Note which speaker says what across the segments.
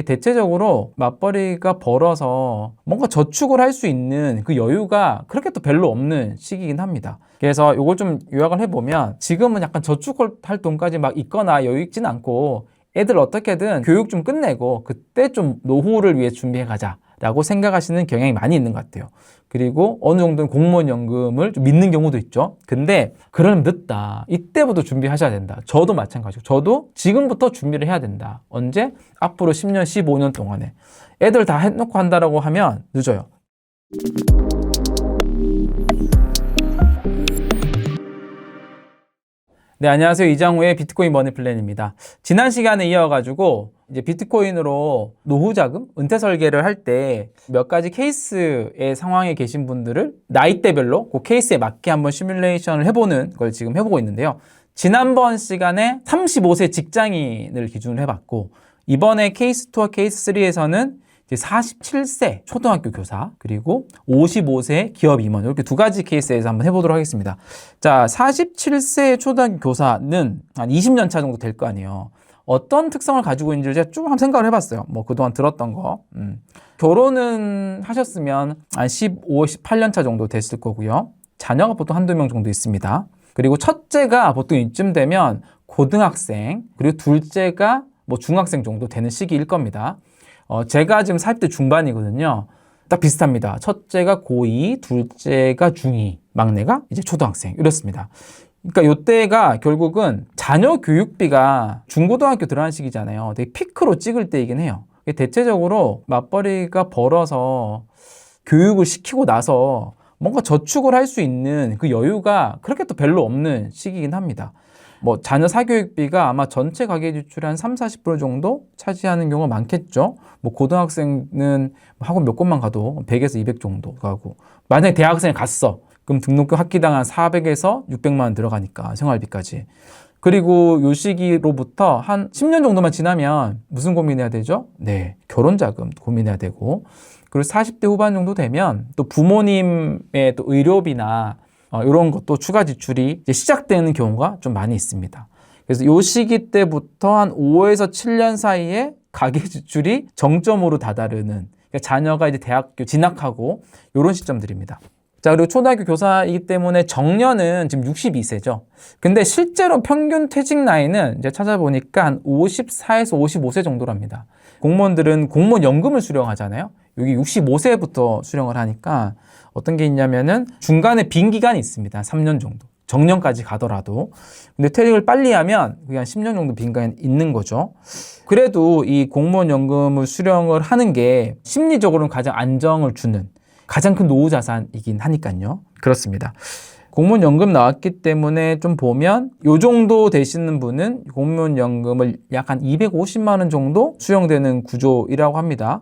Speaker 1: 대체적으로 맞벌이가 벌어서 뭔가 저축을 할 수 있는 그 여유가 그렇게 또 별로 없는 시기이긴 합니다. 그래서 이걸 좀 요약을 해보면 지금은 약간 저축할 돈까지 막 있거나 여유 있진 않고 애들 어떻게든 교육 좀 끝내고 그때 좀 노후를 위해 준비해 가자 라고 생각하시는 경향이 많이 있는 것 같아요. 그리고 어느 정도는 공무원 연금을 좀 믿는 경우도 있죠. 근데 그러면 늦다. 이때부터 준비하셔야 된다. 저도 마찬가지고 저도 지금부터 준비를 해야 된다. 언제? 앞으로 10년, 15년 동안에. 애들 다 해놓고 한다라고 하면 늦어요. 네, 안녕하세요. 이장우의 비트코인 머니 플랜입니다. 지난 시간에 이어가지고 이제 비트코인으로 노후 자금, 은퇴 설계를 할 때 몇 가지 케이스의 상황에 계신 분들을 나이대별로 그 케이스에 맞게 한번 시뮬레이션을 해보는 걸 지금 해보고 있는데요. 지난번 시간에 35세 직장인을 기준으로 해봤고 이번에 케이스 2와 케이스 3에서는 47세 초등학교 교사 그리고 55세 기업 임원 이렇게 두 가지 케이스에서 한번 해보도록 하겠습니다. 자, 47세 초등학교 교사는 한 20년 차 정도 될 거 아니에요. 어떤 특성을 가지고 있는지 제가 쭉 한번 생각을 해봤어요. 뭐 그동안 들었던 거. 결혼은 하셨으면 한 15, 18년 차 정도 됐을 거고요. 자녀가 보통 한두 명 정도 있습니다. 그리고 첫째가 보통 이쯤 되면 고등학생 그리고 둘째가 뭐 중학생 정도 되는 시기일 겁니다. 제가 지금 40대 중반이거든요. 딱 비슷합니다. 첫째가 고2, 둘째가 중2, 막내가 이제 초등학생 이렇습니다. 그러니까 이때가 결국은 자녀 교육비가 중고등학교 들어가는 시기잖아요. 되게 피크로 찍을 때이긴 해요. 대체적으로 맞벌이가 벌어서 교육을 시키고 나서 뭔가 저축을 할 수 있는 그 여유가 그렇게 또 별로 없는 시기이긴 합니다. 뭐 자녀 사교육비가 아마 전체 가계 지출의 한 30-40% 정도 차지하는 경우가 많겠죠. 뭐 고등학생은 학원 몇 곳만 가도 100에서 200 정도 가고 만약에 대학생에 갔어. 그럼 등록금 학기당 한 400에서 600만 원 들어가니까 생활비까지. 그리고 요 시기로부터 한 10년 정도만 지나면 무슨 고민해야 되죠? 네, 결혼자금 고민해야 되고 그리고 40대 후반 정도 되면 또 부모님의 또 의료비나 이런 것도 추가 지출이 이제 시작되는 경우가 좀 많이 있습니다. 그래서 이 시기 때부터 한 5에서 7년 사이에 가계 지출이 정점으로 다다르는 그러니까 자녀가 이제 대학교 진학하고 이런 시점들입니다. 자, 그리고 초등학교 교사이기 때문에 정년은 지금 62세죠. 근데 실제로 평균 퇴직 나이는 이제 찾아보니까 한 54에서 55세 정도랍니다. 공무원들은 공무원 연금을 수령하잖아요. 여기 65세부터 수령을 하니까 어떤 게 있냐면은 중간에 빈 기간이 있습니다. 3년 정도. 정년까지 가더라도. 근데 퇴직을 빨리 하면 그게 한 10년 정도 빈 기간이 있는 거죠. 그래도 이 공무원 연금을 수령을 하는 게 심리적으로는 가장 안정을 주는 가장 큰 노후 자산이긴 하니까요. 그렇습니다. 공무원 연금 나왔기 때문에 좀 보면 요 정도 되시는 분은 공무원 연금을 약 한 250만 원 정도 수령되는 구조이라고 합니다.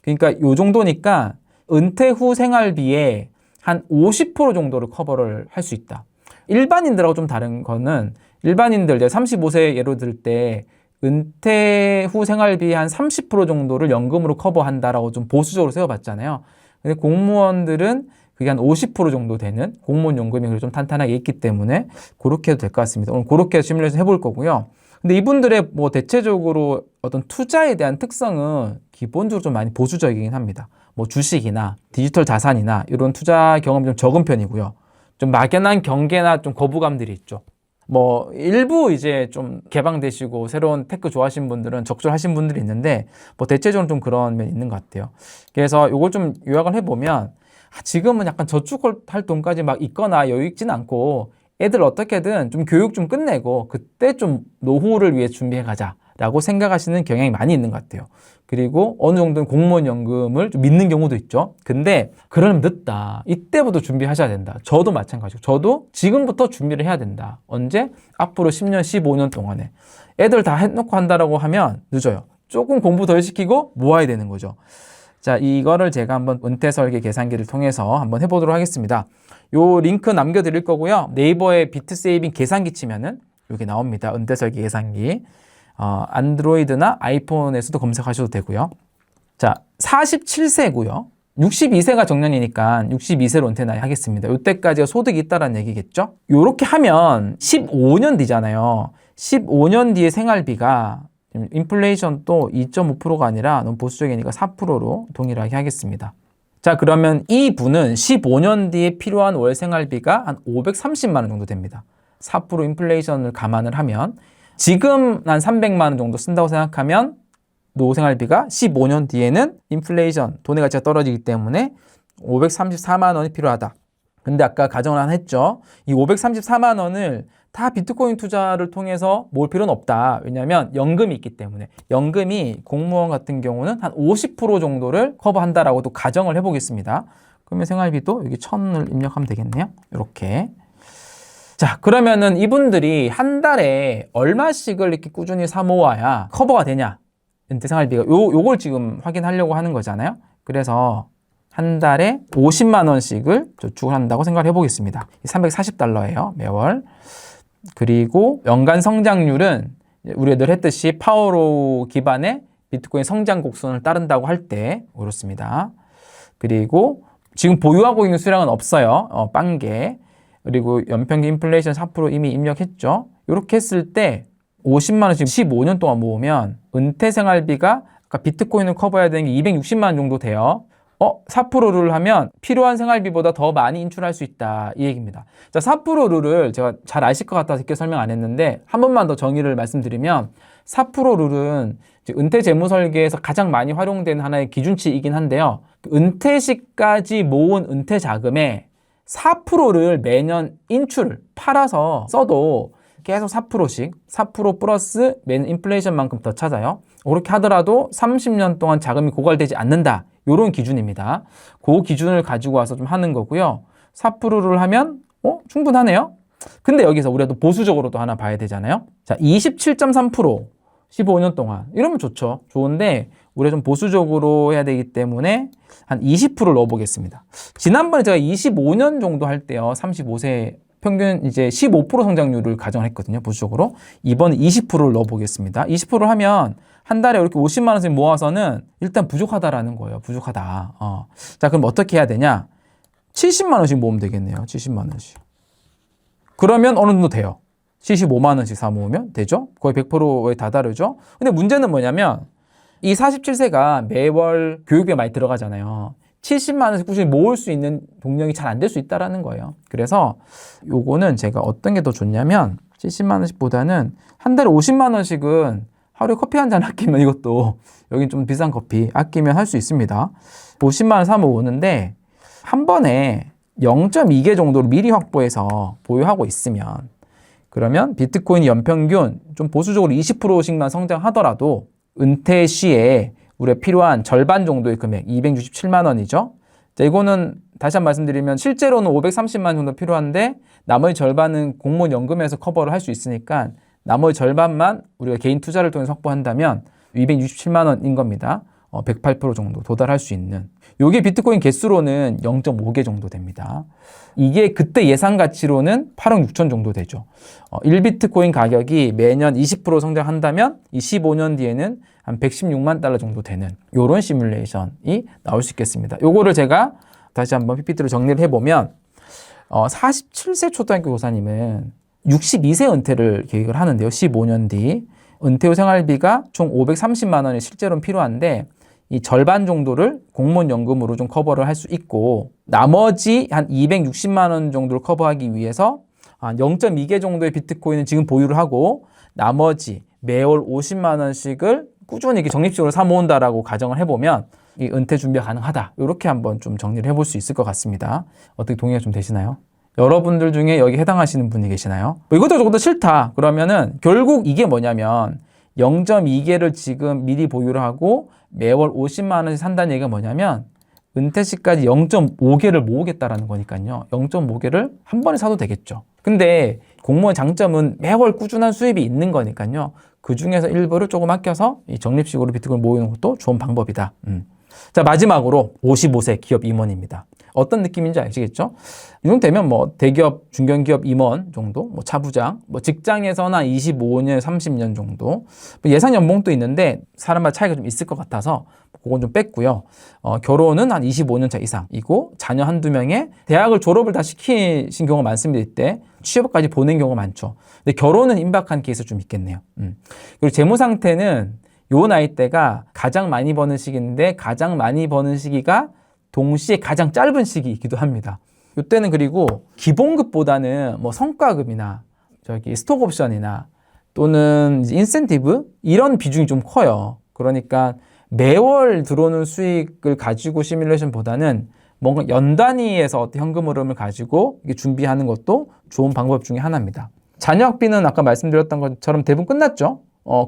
Speaker 1: 그러니까 요 정도니까 은퇴 후 생활비에 한 50% 정도를 커버를 할 수 있다. 일반인들하고 좀 다른 거는 일반인들 이제 35세 예로 들 때 은퇴 후 생활비 한 30% 정도를 연금으로 커버한다라고 좀 보수적으로 세워봤잖아요. 근데 공무원들은 그게 한 50% 정도 되는 공무원 연금이 좀 탄탄하게 있기 때문에 그렇게 해도 될 것 같습니다. 오늘 그렇게 시뮬레이션 해볼 거고요. 근데 이분들의 뭐 대체적으로 어떤 투자에 대한 특성은 기본적으로 좀 많이 보수적이긴 합니다. 뭐 주식이나 디지털 자산이나 이런 투자 경험이 좀 적은 편이고요. 좀 막연한 경계나 좀 거부감들이 있죠. 뭐 일부 이제 좀 개방되시고 새로운 테크 좋아하시는 분들은 적절하신 분들이 있는데 뭐 대체적으로 좀 그런 면이 있는 것 같아요. 그래서 이걸 좀 요약을 해보면 지금은 약간 저축할 돈까지 막 있거나 여유 있진 않고 애들 어떻게든 좀 교육 좀 끝내고 그때 좀 노후를 위해 준비해 가자 라고 생각하시는 경향이 많이 있는 것 같아요. 그리고 어느 정도는 공무원 연금을 좀 믿는 경우도 있죠. 근데 그러면 늦다. 이때부터 준비하셔야 된다. 저도 마찬가지고 저도 지금부터 준비를 해야 된다. 언제? 앞으로 10년, 15년 동안에. 애들 다 해놓고 한다라고 하면 늦어요. 조금 공부 덜 시키고 모아야 되는 거죠. 자, 이거를 제가 한번 은퇴 설계 계산기를 통해서 한번 해보도록 하겠습니다. 요 링크 남겨드릴 거고요. 네이버에 비트세이빙 계산기 치면은 여기 나옵니다. 은퇴 설계 계산기. 안드로이드나 아이폰에서도 검색하셔도 되고요. 자, 47세고요. 62세가 정년이니까 62세로 은퇴 나이 하겠습니다. 이때까지가 소득이 있다라는 얘기겠죠? 요렇게 하면 15년 뒤잖아요. 15년 뒤에 생활비가 지금 인플레이션 또 2.5%가 아니라 너무 보수적이니까 4%로 동일하게 하겠습니다. 자, 그러면 이 분은 15년 뒤에 필요한 월 생활비가 한 530만 원 정도 됩니다. 4% 인플레이션을 감안을 하면 지금 한 300만 원 정도 쓴다고 생각하면 노후 생활비가 15년 뒤에는 인플레이션, 돈의 가치가 떨어지기 때문에 534만 원이 필요하다. 근데 아까 가정을 하나 했죠. 이 534만 원을 다 비트코인 투자를 통해서 모을 필요는 없다. 왜냐하면 연금이 있기 때문에. 연금이 공무원 같은 경우는 한 50% 정도를 커버한다라고 또 가정을 해보겠습니다. 그러면 생활비도 여기 1000을 입력하면 되겠네요. 이렇게. 자, 그러면은 이분들이 한 달에 얼마씩을 이렇게 꾸준히 사 모아야 커버가 되냐? 은퇴 생활비가 요걸 지금 확인하려고 하는 거잖아요. 그래서 한 달에 50만 원씩을 저축을 한다고 생각을 해보겠습니다. 340달러예요, 매월. 그리고 연간 성장률은 우리가 늘 했듯이 파워로 기반의 비트코인 성장 곡선을 따른다고 할 때 그렇습니다. 그리고 지금 보유하고 있는 수량은 없어요. 빵개. 그리고 연평균 인플레이션 4% 이미 입력했죠. 이렇게 했을 때 50만 원씩 15년 동안 모으면 은퇴 생활비가 아까 비트코인을 커버해야 되는 게 260만 원 정도 돼요. 4%를 하면 필요한 생활비보다 더 많이 인출할 수 있다. 이 얘기입니다. 자, 4% 룰을 제가 잘 아실 것 같아서 이렇게 설명 안 했는데 한 번만 더 정의를 말씀드리면 4% 룰은 은퇴 재무 설계에서 가장 많이 활용되는 하나의 기준치이긴 한데요. 은퇴 시까지 모은 은퇴 자금의 4%를 매년 인출, 팔아서 써도 계속 4%씩, 4% 플러스 매년 인플레이션만큼 더 찾아요. 그렇게 하더라도 30년 동안 자금이 고갈되지 않는다. 이런 기준입니다. 그 기준을 가지고 와서 좀 하는 거고요. 4%를 하면 충분하네요. 근데 여기서 우리가 또 보수적으로 또 하나 봐야 되잖아요. 자, 27.3% 15년 동안 이러면 좋죠. 좋은데 우리가 좀 보수적으로 해야 되기 때문에 한 20%를 넣어보겠습니다. 지난번에 제가 25년 정도 할 때요. 35세 평균 이제 15% 성장률을 가정을 했거든요. 보수적으로. 이번에 20%를 넣어보겠습니다. 20%를 하면 한 달에 이렇게 50만 원씩 모아서는 일단 부족하다라는 거예요. 부족하다. 자, 그럼 어떻게 해야 되냐? 70만 원씩 모으면 되겠네요. 70만 원씩. 그러면 어느 정도 돼요. 75만 원씩 사 모으면 되죠? 거의 100%에 다다르죠? 근데 문제는 뭐냐면 이 47세가 매월 교육비가 많이 들어가잖아요. 70만 원씩 꾸준히 모을 수 있는 동력이 잘 안 될 수 있다는 거예요. 그래서 요거는 제가 어떤 게 더 좋냐면 70만 원씩보다는 한 달에 50만 원씩은 하루에 커피 한 잔 아끼면 이것도 여긴 좀 비싼 커피 아끼면 할 수 있습니다. 50만 원 사 모으는데 한 번에 0.2개 정도를 미리 확보해서 보유하고 있으면 그러면 비트코인 연평균 좀 보수적으로 20%씩만 성장하더라도 은퇴 시에 우리가 필요한 절반 정도의 금액 267만 원이죠. 자, 이거는 다시 한번 말씀드리면 실제로는 530만 원 정도 필요한데 나머지 절반은 공무원 연금에서 커버를 할 수 있으니까 나머지 절반만 우리가 개인 투자를 통해서 확보한다면 267만 원인 겁니다. 108% 정도 도달할 수 있는. 요게 비트코인 개수로는 0.5개 정도 됩니다. 이게 그때 예상 가치로는 8억 6천 정도 되죠. 1비트코인 가격이 매년 20% 성장한다면 이 15년 뒤에는 한 116만 달러 정도 되는 요런 시뮬레이션이 나올 수 있겠습니다. 요거를 제가 다시 한번 PPT로 정리를 해보면 47세 초등학교 교사님은 62세 은퇴를 계획을 하는데요. 15년 뒤. 은퇴 후 생활비가 총 530만 원이 실제로는 필요한데 이 절반 정도를 공무원 연금으로 좀 커버를 할 수 있고 나머지 한 260만 원 정도를 커버하기 위해서 한 0.2개 정도의 비트코인은 지금 보유를 하고 나머지 매월 50만 원씩을 꾸준히 이렇게 적립식으로 사 모은다라고 가정을 해보면 이 은퇴 준비가 가능하다. 이렇게 한번 좀 정리를 해볼 수 있을 것 같습니다. 어떻게 동의가 좀 되시나요? 여러분들 중에 여기 해당하시는 분이 계시나요? 이것도 저것도 싫다. 그러면은 결국 이게 뭐냐면 0.2개를 지금 미리 보유를 하고 매월 50만 원씩 산다는 얘기가 뭐냐면 은퇴 시까지 0.5개를 모으겠다라는 거니까요. 0.5개를 한 번에 사도 되겠죠. 근데 공무원 장점은 매월 꾸준한 수입이 있는 거니까요. 그 중에서 일부를 조금 아껴서 이 적립식으로 비트코인 모으는 것도 좋은 방법이다. 자, 마지막으로 55세 기업 임원입니다. 어떤 느낌인지 아시겠죠? 이 정도 되면 뭐 대기업, 중견기업 임원 정도, 뭐 차부장, 뭐 직장에서는 한 25년, 30년 정도. 예상 연봉도 있는데 사람마다 차이가 좀 있을 것 같아서 그건 좀 뺐고요. 결혼은 한 25년 차 이상이고 자녀 한두 명에 대학을 졸업을 다 시키신 경우가 많습니다. 이때 취업까지 보낸 경우가 많죠. 근데 결혼은 임박한 케이스 좀 있겠네요. 그리고 재무 상태는 요 나이대가 가장 많이 버는 시기인데 가장 많이 버는 시기가 동시에 가장 짧은 시기이기도 합니다. 이때는 그리고 기본급보다는 뭐 성과급이나 저기 스톡 옵션이나 또는 인센티브 이런 비중이 좀 커요. 그러니까 매월 들어오는 수익을 가지고 시뮬레이션보다는 뭔가 연 단위에서 어떤 현금 흐름을 가지고 준비하는 것도 좋은 방법 중에 하나입니다. 자녀 학비는 아까 말씀드렸던 것처럼 대부분 끝났죠.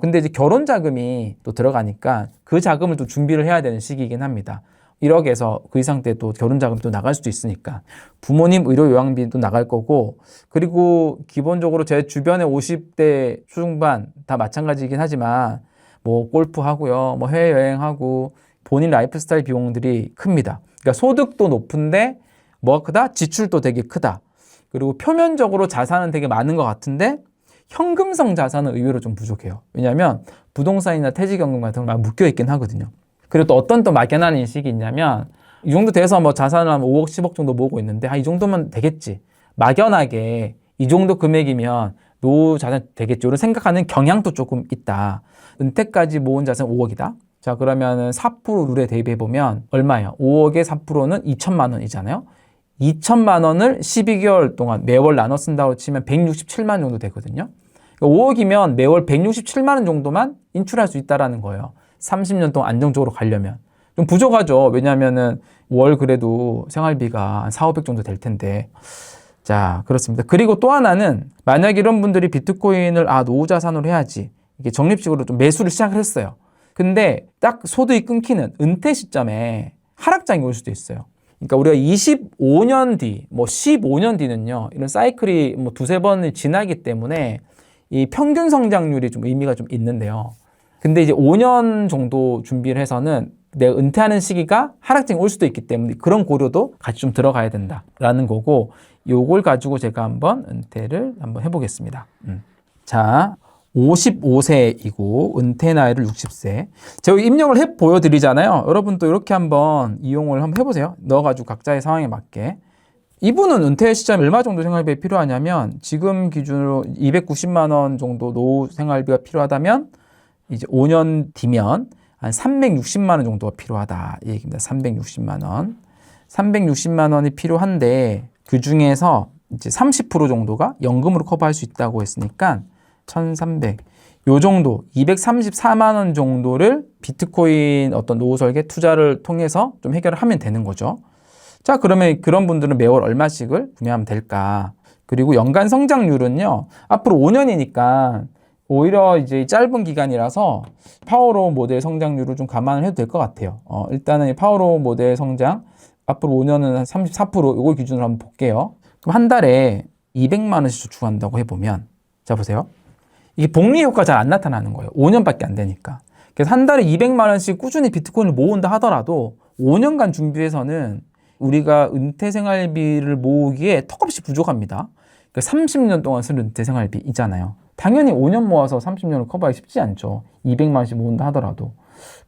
Speaker 1: 근데 이제 결혼 자금이 또 들어가니까 그 자금을 또 준비를 해야 되는 시기이긴 합니다. 1억에서 그 이상 때 또 결혼 자금이 또 나갈 수도 있으니까 부모님 의료 요양비도 나갈 거고 그리고 기본적으로 제 주변에 50대 초중반 다 마찬가지이긴 하지만 뭐 골프 하고요, 뭐 해외여행하고 본인 라이프 스타일 비용들이 큽니다. 그러니까 소득도 높은데 뭐가 크다? 지출도 되게 크다. 그리고 표면적으로 자산은 되게 많은 것 같은데 현금성 자산은 의외로 좀 부족해요. 왜냐하면 부동산이나 퇴직연금 같은 거 막 묶여 있긴 하거든요. 그리고 또 어떤 또 막연한 인식이 있냐면 이 정도 돼서 뭐 자산을 한 5억, 10억 정도 모으고 있는데 이 정도면 되겠지. 막연하게 이 정도 금액이면 노후 자산 되겠죠. 이런 생각하는 경향도 조금 있다. 은퇴까지 모은 자산 5억이다. 자, 그러면은 4% 룰에 대입해보면 얼마예요? 5억의 4%는 2천만 원이잖아요. 2천만 원을 12개월 동안 매월 나눠 쓴다고 치면 167만 정도 되거든요. 5억이면 매월 167만 원 정도만 인출할 수 있다라는 거예요. 30년 동안 안정적으로 가려면. 좀 부족하죠. 왜냐하면은 월 그래도 생활비가 한 4, 500 정도 될 텐데. 자, 그렇습니다. 그리고 또 하나는 만약 이런 분들이 비트코인을 노후 자산으로 해야지. 이게 적립식으로 좀 매수를 시작을 했어요. 근데 딱 소득이 끊기는 은퇴 시점에 하락장이 올 수도 있어요. 그러니까 우리가 25년 뒤, 뭐 15년 뒤는요, 이런 사이클이 뭐 두세 번을 지나기 때문에 이 평균 성장률이 좀 의미가 좀 있는데요. 근데 이제 5년 정도 준비를 해서는 내가 은퇴하는 시기가 하락장이 올 수도 있기 때문에 그런 고려도 같이 좀 들어가야 된다라는 거고, 요걸 가지고 제가 한번 은퇴를 한번 해보겠습니다. 자, 55세이고 은퇴 나이를 60세. 제가 입력을 해 보여드리잖아요. 여러분도 이렇게 한번 이용을 한번 해보세요. 넣어가지고 각자의 상황에 맞게. 이분은 은퇴 시점 얼마 정도 생활비가 필요하냐면 지금 기준으로 290만 원 정도 노후 생활비가 필요하다면 이제 5년 뒤면 한 360만 원 정도가 필요하다 이 얘기입니다. 360만 원. 360만 원이 필요한데 그 중에서 이제 30% 정도가 연금으로 커버할 수 있다고 했으니까 1300. 요 정도 234만 원 정도를 비트코인 어떤 노후 설계 투자를 통해서 좀 해결을 하면 되는 거죠. 자, 그러면 그런 분들은 매월 얼마씩을 구매하면 될까? 그리고 연간 성장률은요. 앞으로 5년이니까 오히려 이제 짧은 기간이라서 파워로우 모델 성장률을 좀 감안을 해도 될 것 같아요. 일단은 이 파워로우 모델 성장 앞으로 5년은 한 34% 이걸 기준으로 한번 볼게요. 그럼 한 달에 200만 원씩 저축한다고 해보면 자 보세요. 이게 복리 효과 잘 안 나타나는 거예요. 5년밖에 안 되니까. 그래서 한 달에 200만 원씩 꾸준히 비트코인을 모은다 하더라도 5년간 준비해서는 우리가 은퇴 생활비를 모으기에 턱없이 부족합니다. 그러니까 30년 동안 쓴 은퇴 생활비이잖아요. 당연히 5년 모아서 30년을 커버하기 쉽지 않죠. 200만 원씩 모은다 하더라도.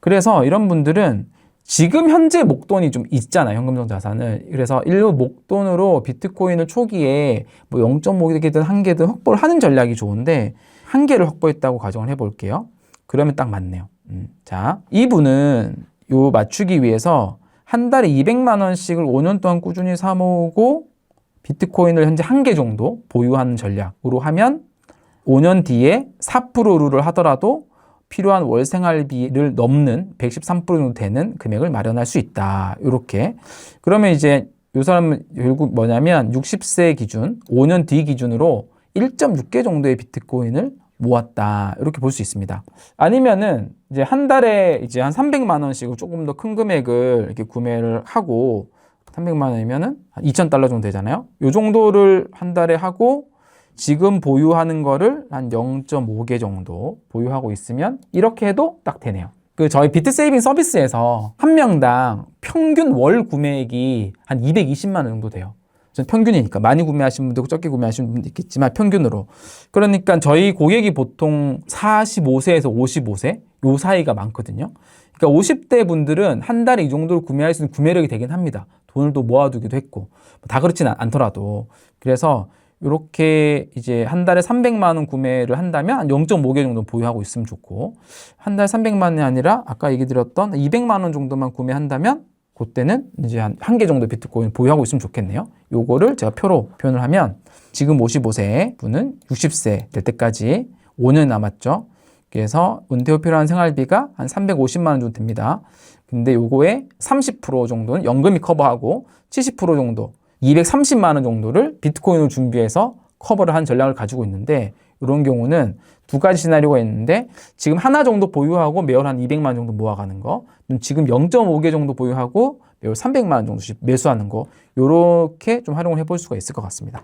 Speaker 1: 그래서 이런 분들은 지금 현재 목돈이 좀 있잖아요. 현금성 자산을. 그래서 일부 목돈으로 비트코인을 초기에 뭐 0.5개든 1개든 확보를 하는 전략이 좋은데 1개를 확보했다고 가정을 해볼게요. 그러면 딱 맞네요. 자, 이분은 요 맞추기 위해서 한 달에 200만 원씩을 5년 동안 꾸준히 사 모으고 비트코인을 현재 1개 정도 보유하는 전략으로 하면 5년 뒤에 4%를 하더라도 필요한 월 생활비를 넘는 113% 정도 되는 금액을 마련할 수 있다. 이렇게. 그러면 이제 이 사람은 결국 뭐냐면 60세 기준, 5년 뒤 기준으로 1.6개 정도의 비트코인을 모았다. 이렇게 볼 수 있습니다. 아니면은 이제 한 달에 이제 한 300만 원씩을 조금 더 큰 금액을 이렇게 구매를 하고 300만 원이면은 한 2,000달러 정도 되잖아요. 요 정도를 한 달에 하고 지금 보유하는 거를 한 0.5개 정도 보유하고 있으면 이렇게 해도 딱 되네요. 그 저희 비트세이빙 서비스에서 한 명당 평균 월 구매액이 한 220만 원 정도 돼요. 전 평균이니까 많이 구매하시는 분도 있고 적게 구매하시는 분도 있겠지만 평균으로. 그러니까 저희 고객이 보통 45세에서 55세 요 사이가 많거든요. 그러니까 50대 분들은 한 달에 이 정도를 구매할 수 있는 구매력이 되긴 합니다. 돈을 또 모아두기도 했고 다 그렇진 않더라도. 그래서 이렇게 이제 한 달에 300만 원 구매를 한다면 한 0.5개 정도 보유하고 있으면 좋고, 한 달에 300만 원이 아니라 아까 얘기 드렸던 200만 원 정도만 구매한다면 그때는 이제 한 개 정도 비트코인 보유하고 있으면 좋겠네요. 요거를 제가 표로 표현을 하면 지금 55세 분은 60세 될 때까지 5년 남았죠. 그래서 은퇴 후 필요한 생활비가 한 350만 원 정도 됩니다. 근데 요거에 30% 정도는 연금이 커버하고 70% 정도 230만 원 정도를 비트코인으로 준비해서 커버를 한 전략을 가지고 있는데, 이런 경우는 두 가지 시나리오가 있는데, 지금 하나 정도 보유하고 매월 한 200만 원 정도 모아가는 거, 지금 0.5개 정도 보유하고 매월 300만 원 정도씩 매수하는 거, 요렇게 좀 활용을 해볼 수가 있을 것 같습니다.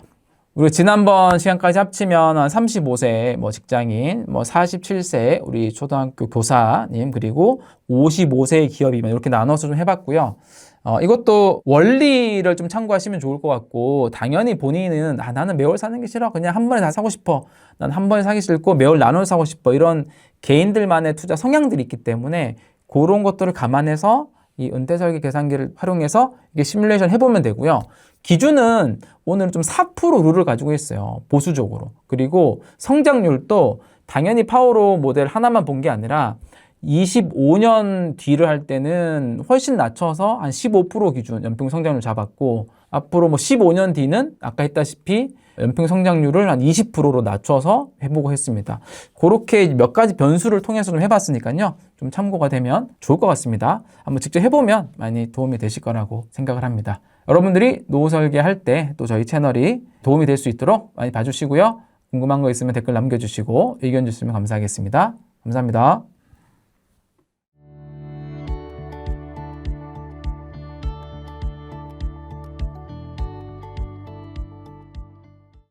Speaker 1: 우리 지난번 시간까지 합치면 한 35세 뭐 직장인, 뭐 47세 우리 초등학교 교사님, 그리고 55세 기업이면 이렇게 나눠서 좀 해봤고요. 이것도 원리를 좀 참고하시면 좋을 것 같고, 당연히 본인은 나는 매월 사는 게 싫어, 그냥 한 번에 다 사고 싶어, 난 한 번에 사기 싫고 매월 나눠서 사고 싶어, 이런 개인들만의 투자 성향들이 있기 때문에 그런 것들을 감안해서 이 은퇴설계 계산기를 활용해서 이게 시뮬레이션 해보면 되고요. 기준은 오늘은 좀 4% 룰을 가지고 있어요, 보수적으로. 그리고 성장률도 당연히 파워로 모델 하나만 본 게 아니라 25년 뒤를 할 때는 훨씬 낮춰서 한 15% 기준 연평 성장률 잡았고, 앞으로 뭐 15년 뒤는 아까 했다시피 연평 성장률을 한 20%로 낮춰서 해보고 했습니다. 그렇게 몇 가지 변수를 통해서 좀 해봤으니까요, 좀 참고가 되면 좋을 것 같습니다. 한번 직접 해보면 많이 도움이 되실 거라고 생각을 합니다. 여러분들이 노후 설계할 때 또 저희 채널이 도움이 될 수 있도록 많이 봐주시고요. 궁금한 거 있으면 댓글 남겨주시고 의견 주시면 감사하겠습니다. 감사합니다.